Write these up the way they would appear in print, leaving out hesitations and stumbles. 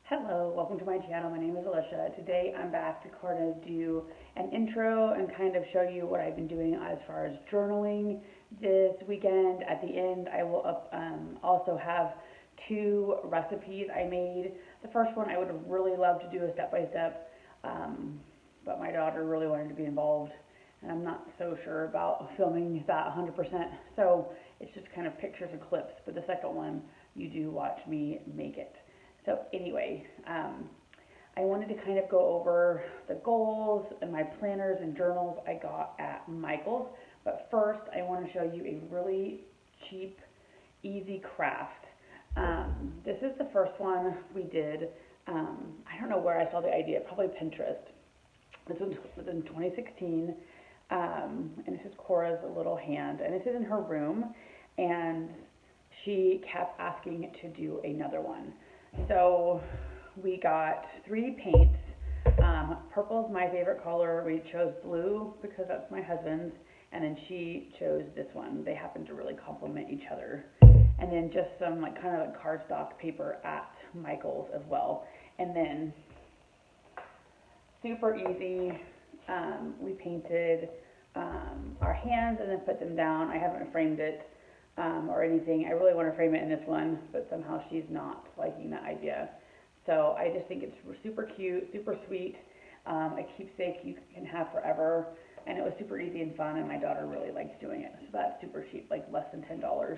Hello, welcome to my channel. My name is Alicia. Today I'm back to kind of do an intro and kind of show you what I've been doing as far as journaling this weekend. At the end, I will also have two recipes I made. The first one I would really love to do a step-by-step, but my daughter really wanted to be involved, and I'm not so sure about filming that 100%. So it's just kind of pictures and clips, but the second one, you do watch me make it. So anyway, I wanted to kind of go over the goals and my planners and journals I got at Michael's. But first, I want to show you a really cheap, easy craft. This is the first one we did. I don't know where I saw the idea, probably Pinterest. This was in 2016, and this is Cora's little hand, and this is in her room, and she kept asking to do another one. So we got 3 paints. Purple is my favorite color. We chose blue because that's my husband's, and then she chose this one. They happen to really complement each other. And then just some kind of cardstock paper at Michael's as well. And then super easy. We painted our hands and then put them down. I haven't framed it or anything. I really want to frame it in this one, but somehow she's not liking that idea. So I just think it's super cute, super sweet, a keepsake you can have forever, and it was super easy and fun, and my daughter really liked doing it. So that's super cheap, like less than $10,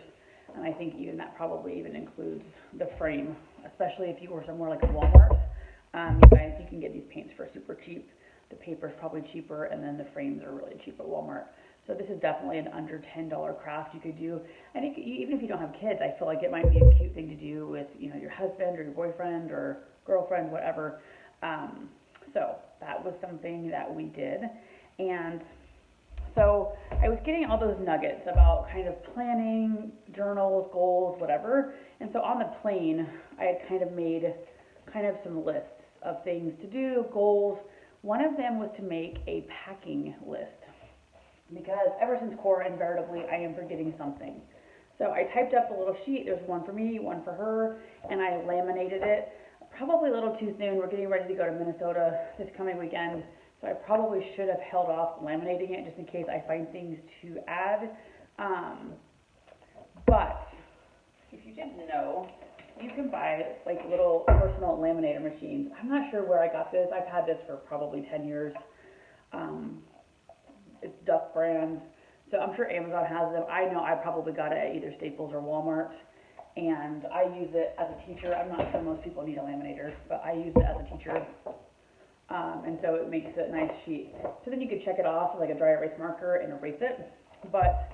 and I think even that probably even includes the frame, especially if you were somewhere like Walmart. You can get these paints for super cheap. The paper's probably cheaper, and then the frames are really cheap at Walmart. So this is definitely an under $10 craft you could do. I think even if you don't have kids, I feel like it might be a cute thing to do with, your husband or your boyfriend or girlfriend, whatever. So that was something that we did. And so I was getting all those nuggets about kind of planning, journals, goals, whatever. And so on the plane, I had kind of made some lists of things to do, goals. One of them was to make a packing list, because ever since Cora, invariably, I am forgetting something. So I typed up a little sheet. There's one for me, one for her, and I laminated it. Probably a little too soon. We're getting ready to go to Minnesota this coming weekend, so I probably should have held off laminating it just in case I find things to add. But if you didn't know, you can buy little personal laminator machines. I'm not sure where I got this. I've had this for probably 10 years. It's Duck brand, so I'm sure Amazon has them. I know I probably got it at either Staples or Walmart, and I use it as a teacher. I'm not sure most people need a laminator, but I use it as a teacher, and so it makes a nice sheet. So then you could check it off with a dry erase marker and erase it. But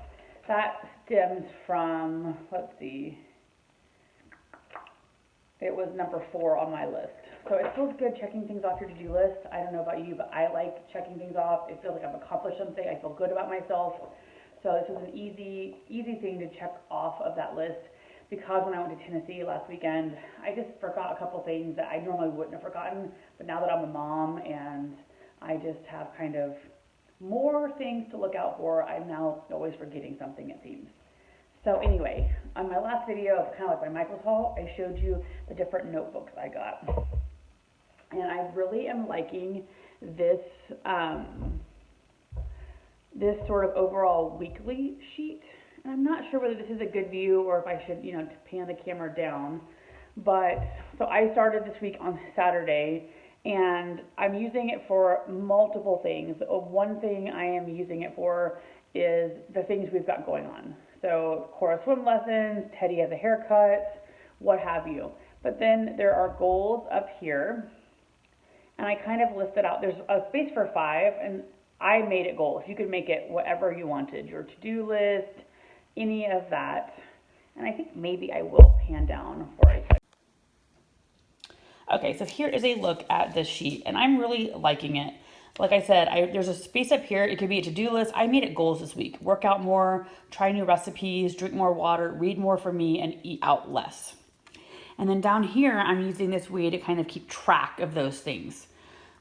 that stems from, let's see, it was number 4 on my list. So it feels good checking things off your to-do list. I don't know about you, but I like checking things off. It feels like I've accomplished something. I feel good about myself. So this was an easy thing to check off of that list, because when I went to Tennessee last weekend, I just forgot a couple things that I normally wouldn't have forgotten. But now that I'm a mom and I just have kind of more things to look out for, I'm now always forgetting something, it seems. So anyway, on my last video of kind of like my Michael's haul, I showed you the different notebooks I got. And I really am liking this this sort of overall weekly sheet. And I'm not sure whether this is a good view or if I should, pan the camera down. But so I started this week on Saturday, and I'm using it for multiple things. One thing I am using it for is the things we've got going on. So Cora swim lessons, Teddy has a haircut, what have you. But then there are goals up here, and I kind of listed out, there's a space for 5, and I made it goals. You could make it whatever you wanted, your to-do list, any of that. And I think maybe I will pan down for a second. Okay, so here is a look at this sheet, and I'm really liking it. Like I said, there's a space up here. It could be a to-do list. I made it goals this week. Work out more, try new recipes, drink more water, read more for me, and eat out less. And then down here, I'm using this way to kind of keep track of those things.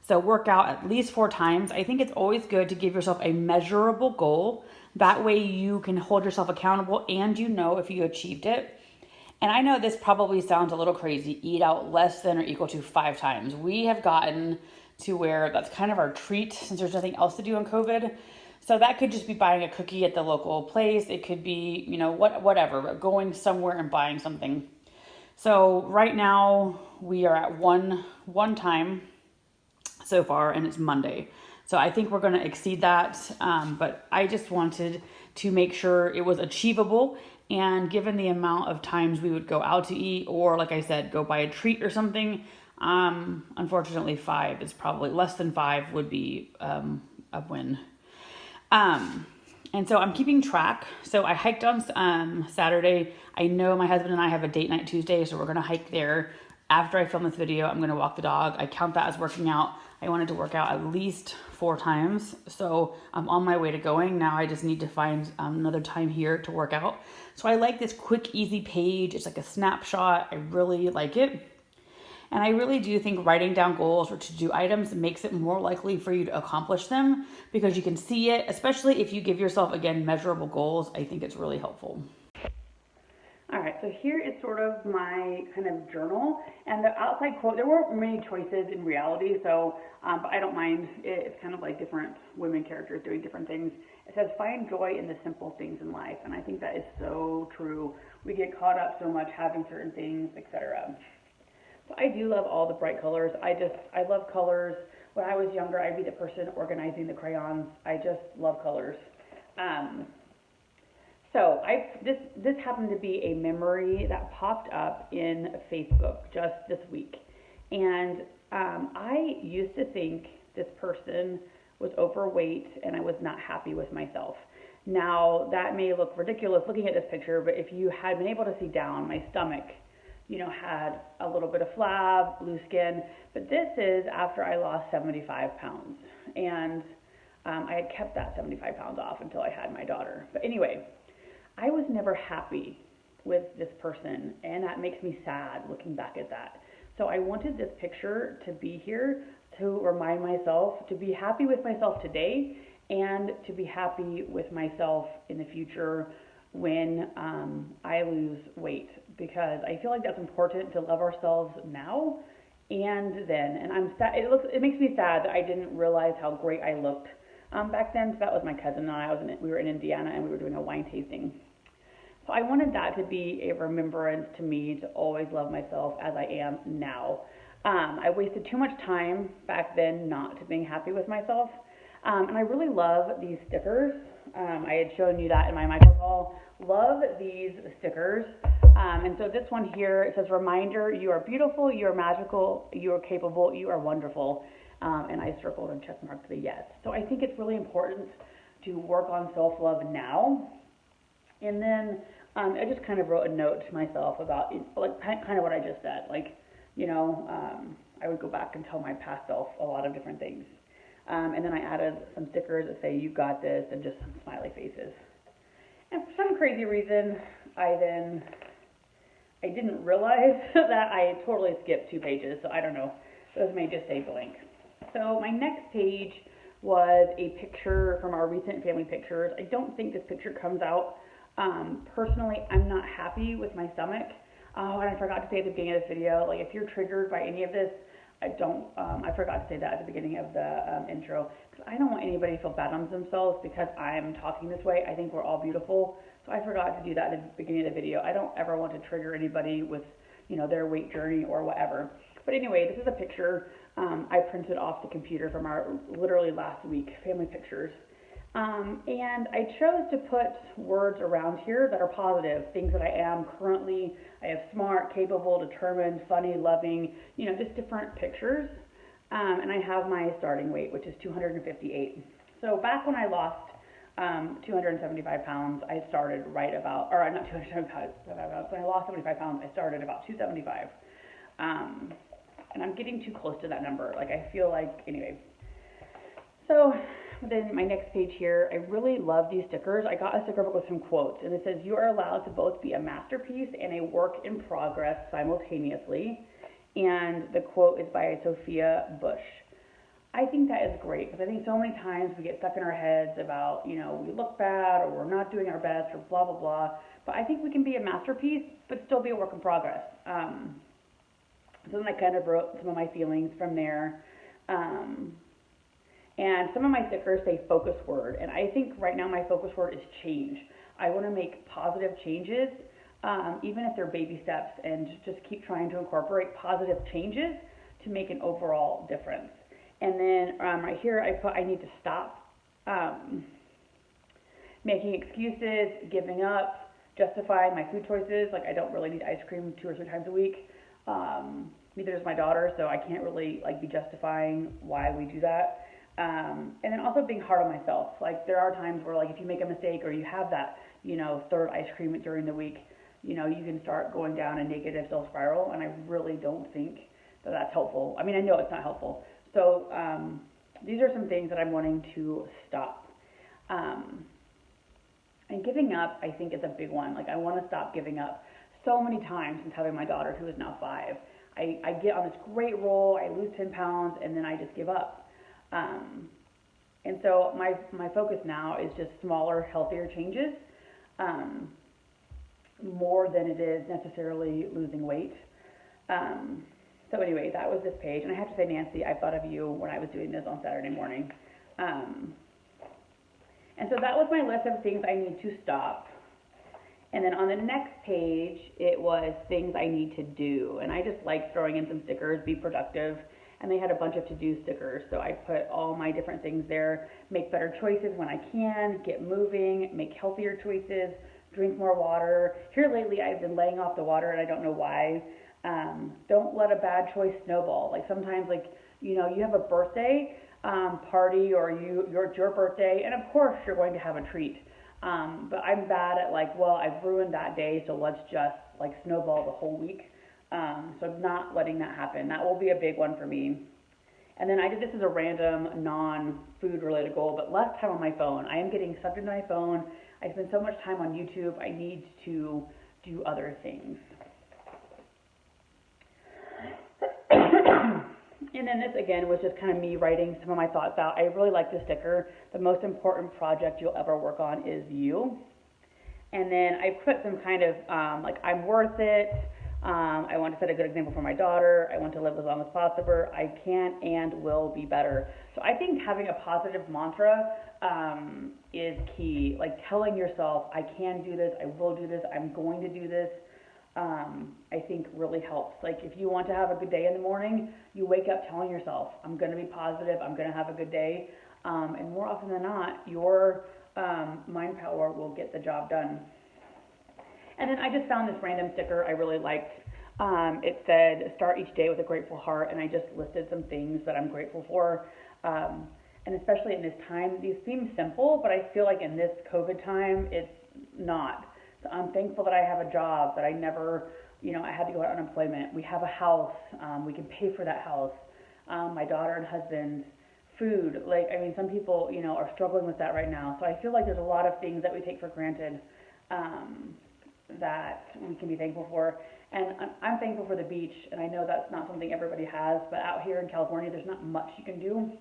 So work out at least 4 times. I think it's always good to give yourself a measurable goal. That way you can hold yourself accountable and you know if you achieved it. And I know this probably sounds a little crazy, eat out less than or equal to 5 times. We have gotten to where that's kind of our treat since there's nothing else to do in COVID. So that could just be buying a cookie at the local place. It could be, whatever, going somewhere and buying something. So right now we are at one time so far, and it's Monday. So I think we're going to exceed that. But I just wanted to make sure it was achievable. And given the amount of times we would go out to eat, or like I said, go buy a treat or something, unfortunately 5 is probably less than 5 would be a win. And so I'm keeping track. So I hiked on Saturday. I know my husband and I have a date night Tuesday, so we're going to hike there. After I film this video, I'm going to walk the dog. I count that as working out. I wanted to work out at least 4 times. So I'm on my way to going. Now I just need to find another time here to work out. So I like this quick, easy page. It's like a snapshot. I really like it. And I really do think writing down goals or to-do items makes it more likely for you to accomplish them because you can see it, especially if you give yourself, again, measurable goals. I think it's really helpful. All right, so here is sort of my kind of journal, and the outside quote, there weren't many choices in reality, so, but I don't mind. It's kind of like different women characters doing different things. It says, find joy in the simple things in life, and I think that is so true. We get caught up so much having certain things, etc. So I do love all the bright colors. I love colors. When I was younger, I'd be the person organizing the crayons. I just love colors. So this happened to be a memory that popped up in Facebook just this week. And I used to think this person was overweight and I was not happy with myself. Now, that may look ridiculous looking at this picture, but if you had been able to see down, my stomach, had a little bit of flab, blue skin. But this is after I lost 75 pounds. And I had kept that 75 pounds off until I had my daughter. But anyway, I was never happy with this person, and that makes me sad looking back at that. So I wanted this picture to be here to remind myself to be happy with myself today and to be happy with myself in the future when I lose weight, because I feel like that's important to love ourselves now and then. And I'm sad. It makes me sad that I didn't realize how great I looked back then. So that was my cousin and I. We were in Indiana and we were doing a wine tasting. So I wanted that to be a remembrance to me to always love myself as I am now. I wasted too much time back then not being happy with myself. And I really love these stickers. I had shown you that in my micro haul. Love these stickers. And so this one here, it says, reminder, you are beautiful, you are magical, you are capable, you are wonderful. And I circled and check marked the yes. So I think it's really important to work on self-love now. And then I just kind of wrote a note to myself about, like, kind of what I just said. Like, I would go back and tell my past self a lot of different things. And then I added some stickers that say, you got this, and just some smiley faces. And for some crazy reason, I didn't realize that I totally skipped 2 pages, so I don't know. Those may just say blank. So my next page was a picture from our recent family pictures. I don't think this picture comes out. Personally, I'm not happy with my stomach. Oh, and I forgot to say at the beginning of this video, like, if you're triggered by any of this, I forgot to say that at the beginning of the intro, because I don't want anybody to feel bad on themselves because I'm talking this way. I think we're all beautiful. So I forgot to do that at the beginning of the video. I don't ever want to trigger anybody with, their weight journey or whatever. But anyway, this is a picture I printed off the computer from our literally last week family pictures. And I chose to put words around here that are positive, things that I am currently. I have smart, capable, determined, funny, loving, just different pictures. And I have my starting weight, which is 258. So back when I lost 275 pounds, I started right about, or not 275 pounds, when I lost 75 pounds, I started about 275. And I'm getting too close to that number. Like, I feel like, anyway. So then my next page here, I really love these stickers. I got a sticker book with some quotes, and it says, you are allowed to both be a masterpiece and a work in progress simultaneously. And the quote is by Sophia Bush. I think that is great because I think so many times we get stuck in our heads about, we look bad or we're not doing our best or blah, blah, blah. But I think we can be a masterpiece but still be a work in progress. So then I kind of wrote some of my feelings from there. Um, and some of my stickers say focus word. And I think right now my focus word is change. I want to make positive changes, even if they're baby steps, and just keep trying to incorporate positive changes to make an overall difference. And then right here I put I need to stop making excuses, giving up, justifying my food choices. Like I don't really need ice cream 2 or 3 times a week. Neither does my daughter, so I can't really like be justifying why we do that. And then also being hard on myself. Like there are times where like if you make a mistake or you have that third ice cream during the week, you can start going down a negative self spiral, and I really don't think that that's helpful. I mean, I know it's not helpful. So these are some things that I'm wanting to stop. And giving up, I think, is a big one. Like I want to stop giving up. So many times since having my daughter, who is now 5, I get on this great roll, I lose 10 pounds, and then I just give up. And so my focus now is just smaller, healthier changes, more than it is necessarily losing weight. So anyway, that was this page. And I have to say, Nancy, I thought of you when I was doing this on Saturday morning. And so that was my list of things I need to stop. And then on the next page, it was things I need to do. And I just like throwing in some stickers, be productive. And they had a bunch of to-do stickers. So I put all my different things there. Make better choices when I can, get moving, make healthier choices, drink more water. Here lately, I've been laying off the water, and I don't know why. Don't let a bad choice snowball. Like sometimes, you have a birthday party, or it's your birthday, and of course you're going to have a treat. But I'm bad at I've ruined that day, so let's just snowball the whole week. So not letting that happen. That will be a big one for me. And then I did this as a random non-food related goal, but less time on my phone. I am getting sucked into my phone. I spend so much time on YouTube. I need to do other things. And then this again was just kind of me writing some of my thoughts out. I really like this sticker. The most important project you'll ever work on is you. And then I put some kind of I'm worth it. I want to set a good example for my daughter. I want to live as long as possible. I can and will be better. So I think having a positive mantra is key. Like telling yourself, I can do this, I will do this, I'm going to do this. I think really helps. Like if you want to have a good day in the morning, you wake up telling yourself, I'm going to be positive, I'm going to have a good day. And more often than not, your mind power will get the job done. And then I just found this random sticker I really liked. It said, start each day with a grateful heart, and I just listed some things that I'm grateful for. And especially in this time, these seem simple, but I feel like in this COVID time, it's not. So I'm thankful that I have a job, that I never, I had to go on unemployment. We have a house. We can pay for that house. My daughter and husband, food. Some people, are struggling with that right now. So I feel like there's a lot of things that we take for granted that we can be thankful for. And I'm thankful for the beach, and I know that's not something everybody has, but out here in California, there's not much you can do.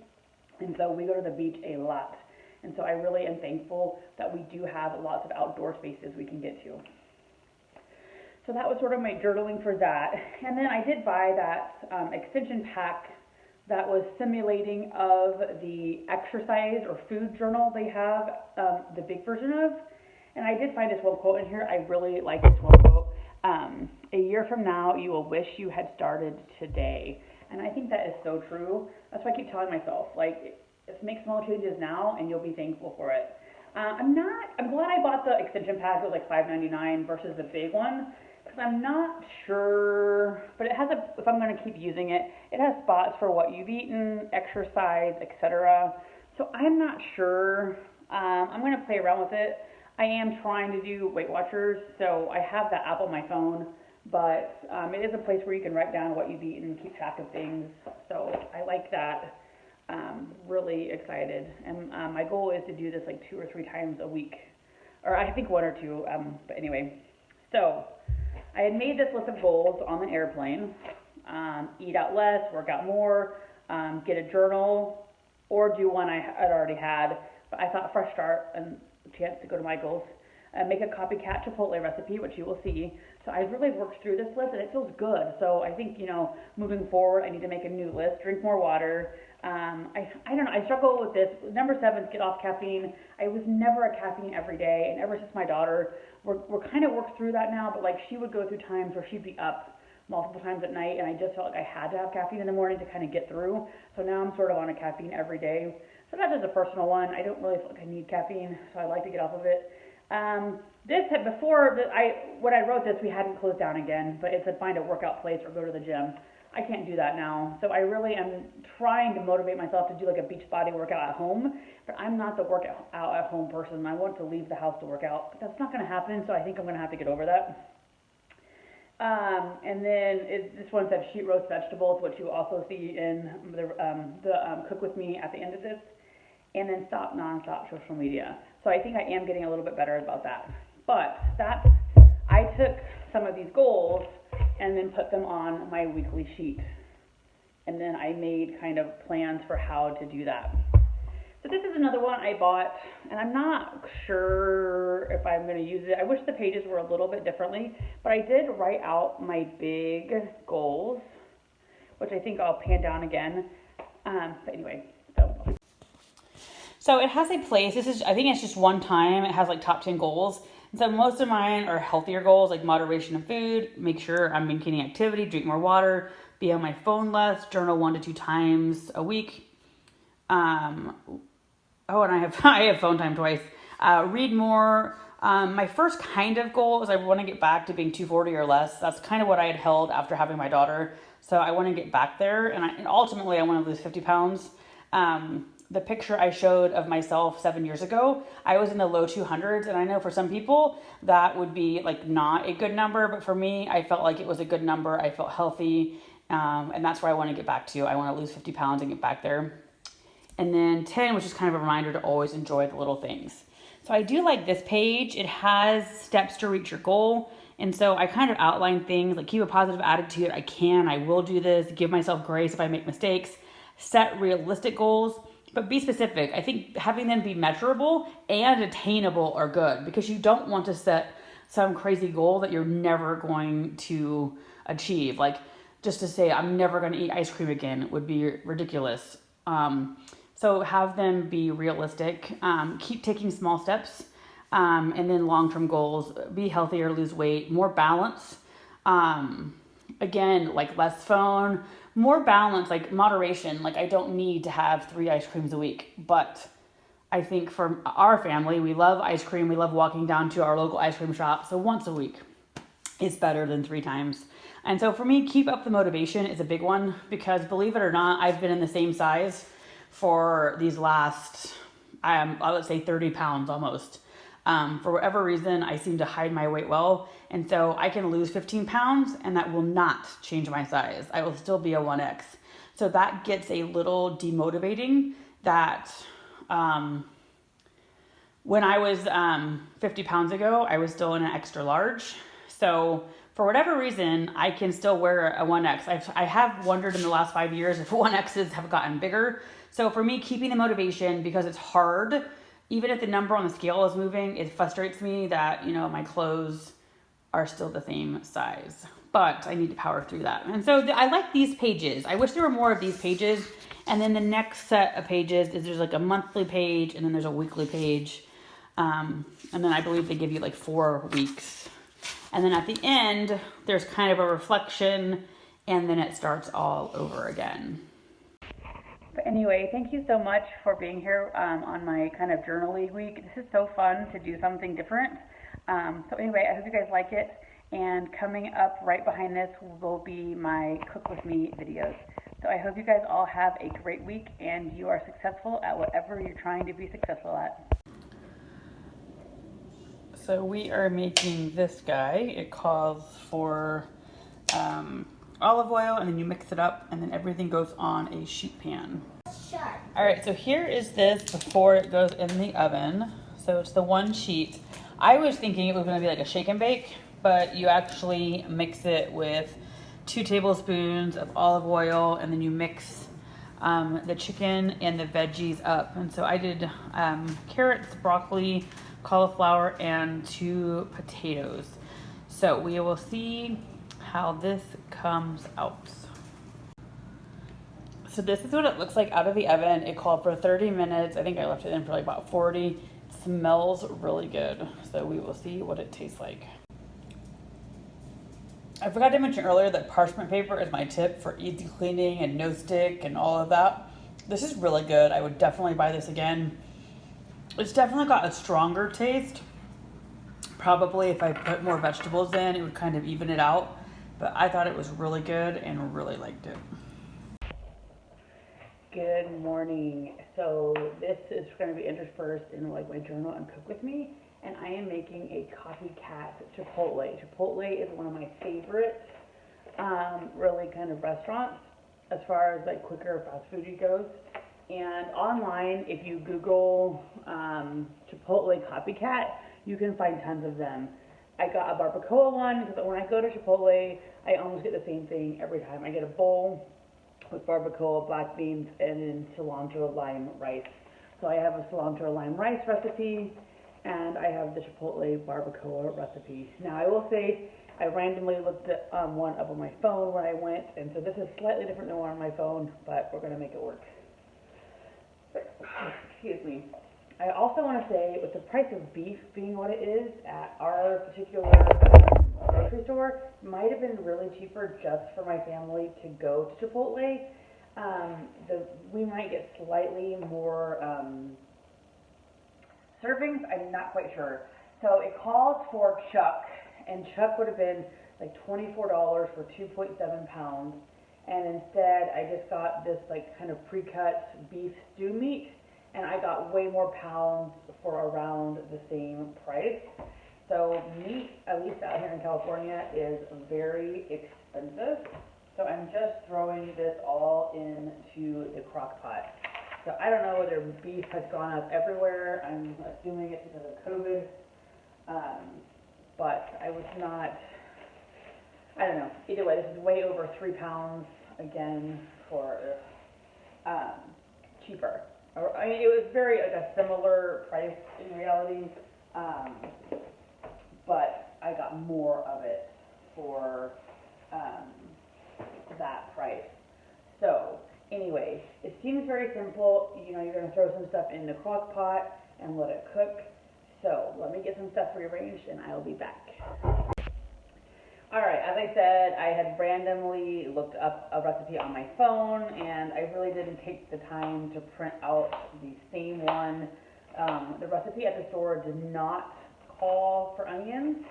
And so we go to the beach a lot. And so I really am thankful that we do have lots of outdoor spaces we can get to. So that was sort of my journaling for that. And then I did buy that extension pack that was simulating of the exercise or food journal they have, the big version of. And I did find this one quote in here. I really like this one quote. A year from now, you will wish you had started today. And I think that is so true. That's why I keep telling myself, make small changes now and you'll be thankful for it. I'm glad I bought the extension pack. It was $5.99 versus the big one, because I'm not sure, but it has if I'm going to keep using it, it has spots for what you've eaten, exercise, etc. So I'm not sure. I'm going to play around with it. I am trying to do Weight Watchers, so I have that app on my phone, but it is a place where you can write down what you've eaten and keep track of things. So I like that. Really excited, and my goal is to do this 2 or 3 times a week, or I think 1 or 2, but anyway. So I had made this list of goals on the airplane. Eat out less, work out more, get a journal, or do one I had already had. But I thought fresh start and a chance to go to Michael's. Make a copycat Chipotle recipe, which you will see. So I've really worked through this list and it feels good. So I think, moving forward, I need to make a new list, drink more water. I don't know, I struggle with this. Number 7 is get off caffeine. I was never a caffeine every day, and ever since my daughter, we're kind of worked through that now, but like she would go through times where she'd be up multiple times at night, and I just felt like I had to have caffeine in the morning to kind of get through. So now I'm sort of on a caffeine every day. So that's just a personal one. I don't really feel like I need caffeine, so I like to get off of it. When I wrote this, we hadn't closed down again, but it said find a workout place or go to the gym. I can't do that now. So I really am trying to motivate myself to do like a beach body workout at home, but I'm not the workout at home person. I want to leave the house to work out, but that's not going to happen, so I think I'm going to have to get over that. And then this one said sheet roast vegetables, which you also see in the cook with me at the end of this. And then stop nonstop social media. So I think I am getting a little bit better about that. But I took some of these goals and then put them on my weekly sheet. And then I made kind of plans for how to do that. So this is another one I bought, and I'm not sure if I'm going to use it. I wish the pages were a little bit differently, but I did write out my big goals, which I think I'll pan down again. But anyway, so it has a place. I think it's just one time. It has like top 10 goals. And so most of mine are healthier goals, like moderation of food, make sure I'm maintaining activity, drink more water, be on my phone less, journal 1 to 2 times a week. And I have phone time twice. Read more. My first kind of goal is I want to get back to being 240 or less. That's kind of what I had held after having my daughter. So I want to get back there. And ultimately I want to lose 50 pounds. The picture I showed of myself 7 years ago, I was in the low 200s. And I know for some people that would be like not a good number. But for me, I felt like it was a good number. I felt healthy. And that's where I want to get back to. I want to lose 50 pounds and get back there. And then 10, which is kind of a reminder to always enjoy the little things. So I do like this page. It has steps to reach your goal. And so I kind of outline things like keep a positive attitude. I will do this. Give myself grace if I make mistakes. Set realistic goals, but be specific. I think having them be measurable and attainable are good because you don't want to set some crazy goal that you're never going to achieve. Like just to say, I'm never going to eat ice cream again would be ridiculous. So have them be realistic, keep taking small steps, and then long-term goals, be healthier, lose weight, more balance. Again, like less phone, more balance, like moderation. Like I don't need to have 3 ice creams a week, but I think for our family, we love ice cream. We love walking down to our local ice cream shop. So once a week is better than 3 times. And so for me, keep up the motivation is a big one because believe it or not, I've been in the same size for these last, I would say 30 pounds almost. For whatever reason, I seem to hide my weight well. And so I can lose 15 pounds and that will not change my size. I will still be a 1X. So that gets a little demotivating that when I was 50 pounds ago, I was still in an extra large. So for whatever reason, I can still wear a 1X. I have wondered in the last 5 years if 1Xs have gotten bigger. So for me, keeping the motivation because it's hard, even if the number on the scale is moving, it frustrates me that, my clothes are still the same size, but I need to power through that. And so I like these pages. I wish there were more of these pages. And then the next set of pages is there's like a monthly page and then there's a weekly page. And then I believe they give you like 4 weeks. And then at the end, there's kind of a reflection and then it starts all over again. But anyway, thank you so much for being here on my kind of journaling week. This is so fun to do something different. So anyway, I hope you guys like it. And coming up right behind this will be my Cook With Me videos. So I hope you guys all have a great week and you are successful at whatever you're trying to be successful at. So we are making this guy. It calls for olive oil, and then you mix it up, and then everything goes on a sheet pan. All right, so here is this before it goes in the oven. So it's the 1 sheet. I was thinking it was going to be like a shake and bake, but you actually mix it with 2 tablespoons of olive oil, and then you mix the chicken and the veggies up. And so I did carrots, broccoli, cauliflower, and 2 potatoes. So we will see how this comes out. So this is what it looks like out of the oven. It called for 30 minutes. I think I left it in for like about 40. It smells really good. So we will see what it tastes like. I forgot to mention earlier that parchment paper is my tip for easy cleaning and no stick and all of that. This is really good. I would definitely buy this again. It's definitely got a stronger taste. Probably if I put more vegetables in, it would kind of even it out. But I thought it was really good and really liked it. Good morning. So this is going to be interspersed in like my journal and cook with me, and I am making a copycat Chipotle. Chipotle is one of my favorite, really kind of restaurants as far as like quicker fast food goes. And online, if you Google Chipotle copycat, you can find tons of them. I got a barbacoa one because when I go to Chipotle, I almost get the same thing every time. I get a bowl with barbacoa, black beans, and then cilantro lime rice. So I have a cilantro lime rice recipe, and I have the Chipotle barbacoa recipe. Now I will say, I randomly looked at one up on my phone when I went, and so this is slightly different than one on my phone, but we're gonna make it work. Excuse me. I also want to say, with the price of beef being what it is at our particular grocery store, might have been really cheaper just for my family to go to Chipotle. We might get slightly more servings. I'm not quite sure. So it calls for chuck, and chuck would have been like $24 for 2.7 pounds. And instead, I just got this like kind of pre-cut beef stew meat, and I got way more pounds for around the same price. So meat, at least out here in California, is very expensive. So I'm just throwing this all into the crock pot. So I don't know whether beef has gone up everywhere. I'm assuming it's because of COVID. But I was not, I don't know. Either way, this is way over 3 pounds again for cheaper. I mean, it was very like a similar price in reality, but I got more of it for that price. So anyway, it seems very simple. You know, you're going to throw some stuff in the crock pot and let it cook. So let me get some stuff rearranged and I'll be back. Alright, as I said, I had randomly looked up a recipe on my phone, and I really didn't take the time to print out the same one. The recipe at the store did not call for onions.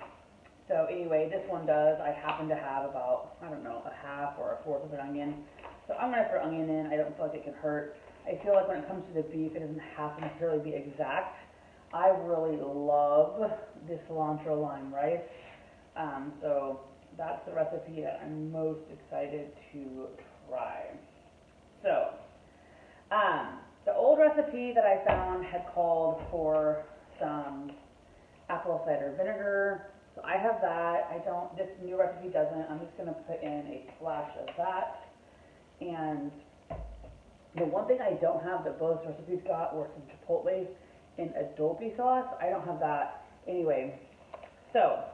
So anyway, this one does. I happen to have about, I don't know, a half or a fourth of an onion. So I'm going to throw onion in. I don't feel like it can hurt. I feel like when it comes to the beef, it doesn't have to necessarily be exact. I really love this cilantro lime rice. So that's the recipe that I'm most excited to try. So, the old recipe that I found had called for some apple cider vinegar. So I have that. This new recipe doesn't. I'm just going to put in a splash of that. And the one thing I don't have that both recipes got were some chipotle in adobe sauce. I don't have that. Anyway, so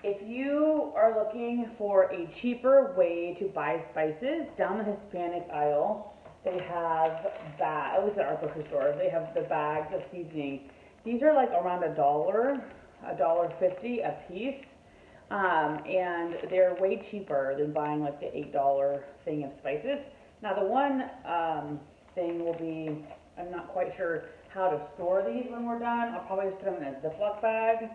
if you are looking for a cheaper way to buy spices, down the Hispanic aisle, they have bags, at least at our grocery store, they have the bags of seasoning. These are like around $1.50 a piece, and they're way cheaper than buying like the $8 thing of spices. Now the one thing will be, I'm not quite sure how to store these when we're done. I'll probably just put them in a Ziploc bag.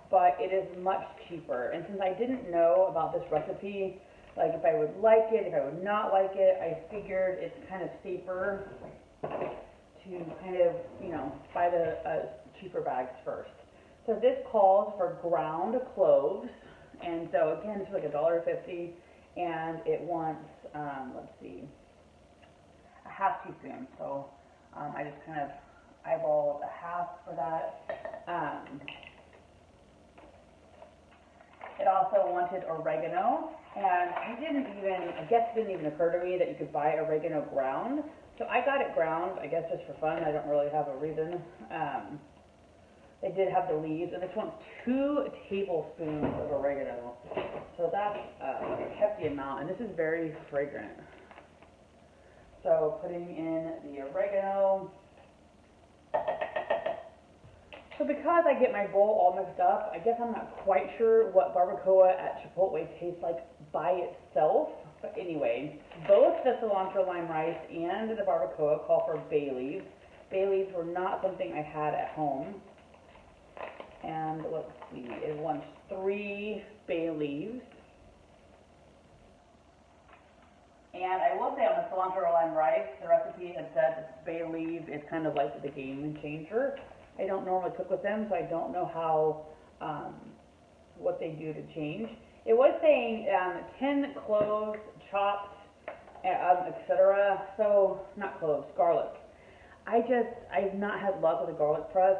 But it is much cheaper. And since I didn't know about this recipe, like if I would like it, if I would not like it, I figured it's kind of safer to kind of, buy the cheaper bags first. So this calls for ground cloves. And so again, it's like $1.50, and it wants, let's see, a half teaspoon. So I just kind of eyeballed a half for that. It also wanted oregano, and I guess it didn't even occur to me that you could buy oregano ground. So I got it ground, I guess just for fun. I don't really have a reason. They did have the leaves, and this one's 2 tablespoons of oregano. So that's a hefty amount, and this is very fragrant. So putting in the oregano. So because I get my bowl all mixed up, I guess I'm not quite sure what barbacoa at Chipotle tastes like by itself. But anyway, both the cilantro lime rice and the barbacoa call for bay leaves. Bay leaves were not something I had at home. And let's see, it wants 3 bay leaves. And I will say on the cilantro lime rice, the recipe had said that bay leaf is kind of like the game changer. I don't normally cook with them, so I don't know how, what they do to change. It was saying 10 cloves chopped, etc. So, not cloves, garlic. I've not had luck with a garlic press,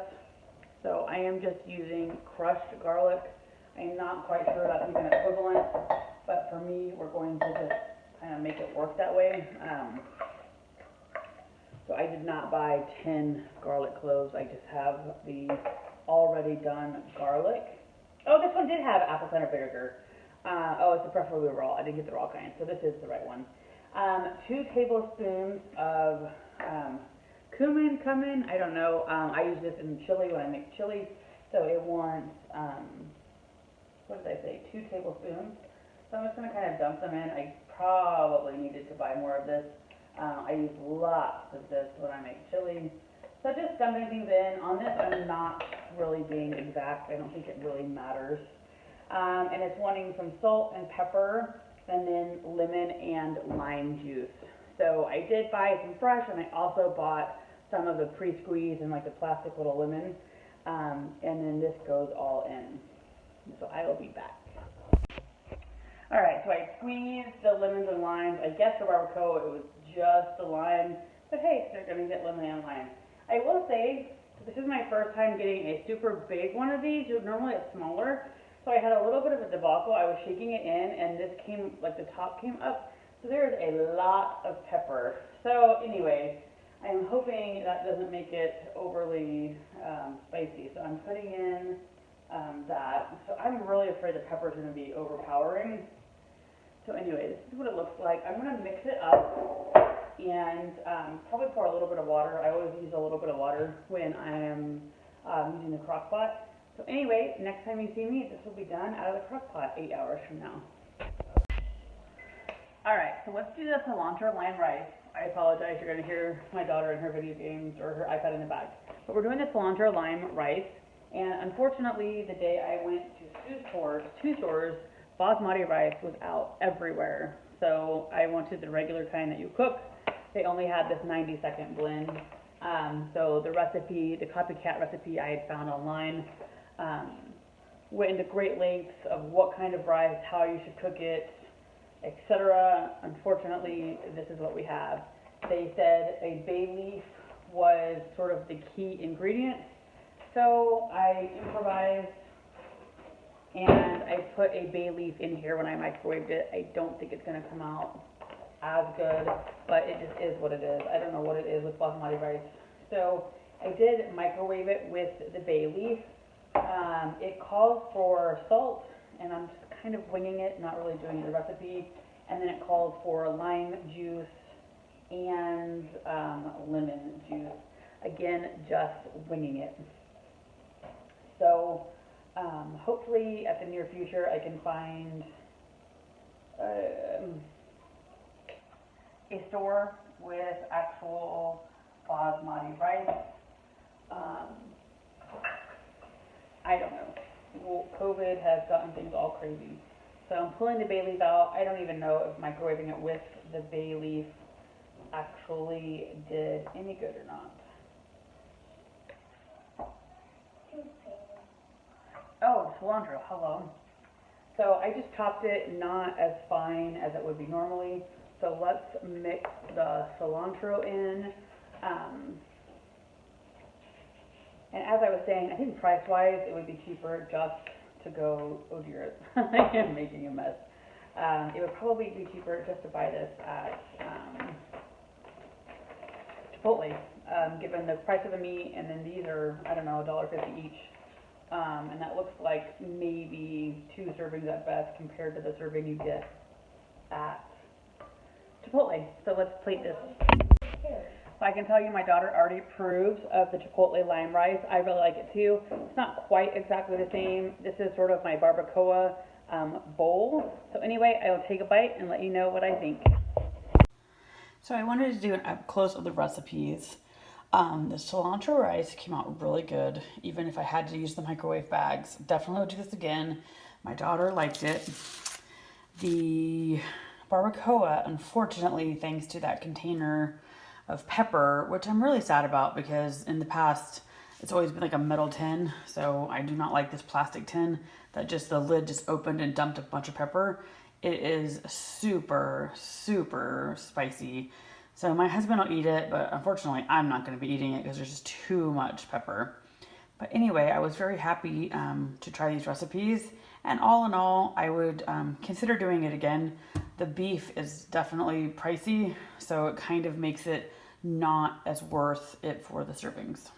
so I am just using crushed garlic. I am not quite sure that's even equivalent, but for me, we're going to just kind of make it work that way. So I did not buy 10 garlic cloves. I just have the already done garlic. Oh, this one did have apple cider vinegar. Oh, it's the preferably raw. I didn't get the raw kind, so this is the right one. 2 tablespoons of cumin, I don't know. I use this in chili when I make chili. So it wants, what did I say, 2 tablespoons. So I'm just going to kind of dump them in. I probably needed to buy more of this. I use lots of this when I make chili. So just dumping things in. On this, I'm not really being exact. I don't think it really matters. And it's wanting some salt and pepper, and then lemon and lime juice. So I did buy some fresh, and I also bought some of the pre-squeeze and like the plastic little lemon. And then this goes all in. So I will be back. Alright, so I squeezed the lemons and limes. I guess the barbacoa, it was just the lime, but hey, they're going to get lemon and lime. I will say, this is my first time getting a super big one of these. Normally it's smaller, so I had a little bit of a debacle. I was shaking it in, and this came, like the top came up, so there's a lot of pepper. So anyway, I'm hoping that doesn't make it overly spicy, so I'm putting in that. So I'm really afraid the pepper is going to be overpowering. So anyway, this is what it looks like. I'm going to mix it up and probably pour a little bit of water. I always use a little bit of water when I am using the crock pot. So anyway, next time you see me, this will be done out of the crock pot 8 hours from now. Alright, so let's do the cilantro lime rice. I apologize, you're going to hear my daughter in her video games or her iPad in the back. But we're doing the cilantro lime rice. And unfortunately, the day I went to two stores, basmati rice was out everywhere. So I wanted the regular kind that you cook. They only had this 90-second blend. So the recipe, the copycat recipe I had found online, went into great lengths of what kind of rice, how you should cook it, etc. Unfortunately, this is what we have. They said a bay leaf was sort of the key ingredient. So I improvised, and I put a bay leaf in here when I microwaved it. I don't think it's going to come out as good, but it just is what it is. I don't know what it is with basmati rice. So I did microwave it with the bay leaf. It calls for salt, and I'm just kind of winging it, not really doing the recipe. And then it calls for lime juice and lemon juice. Again, just winging it. So hopefully at the near future I can find a store with actual basmati rice. I don't know. Well, COVID has gotten things all crazy. So I'm pulling the bay leaf out. I don't even know if microwaving it with the bay leaf actually did any good or not. Oh, cilantro, hello. So I just chopped it not as fine as it would be normally. So let's mix the cilantro in. And as I was saying, I think price-wise it would be cheaper just to go, oh dear, I am making a mess. It would probably be cheaper just to buy this at Chipotle, given the price of the meat, and then these are, I don't know, $1.50 each. And that looks like maybe 2 servings at best compared to the serving you get at Chipotle. So let's plate this. So I can tell you my daughter already approves of the Chipotle lime rice. I really like it too. It's not quite exactly the same. This is sort of my barbacoa bowl. So anyway, I will take a bite and let you know what I think. So I wanted to do an up close of the recipes. The cilantro rice came out really good, even if I had to use the microwave bags. Definitely would do this again. My daughter liked it. The barbacoa, unfortunately, thanks to that container of pepper, which I'm really sad about because in the past it's always been like a metal tin, so I do not like this plastic tin that just the lid just opened and dumped a bunch of pepper. It is super, super spicy. So my husband will eat it, but unfortunately I'm not going to be eating it because there's just too much pepper. But anyway, I was very happy to try these recipes, and all in all, I would consider doing it again. The beef is definitely pricey, so it kind of makes it not as worth it for the servings.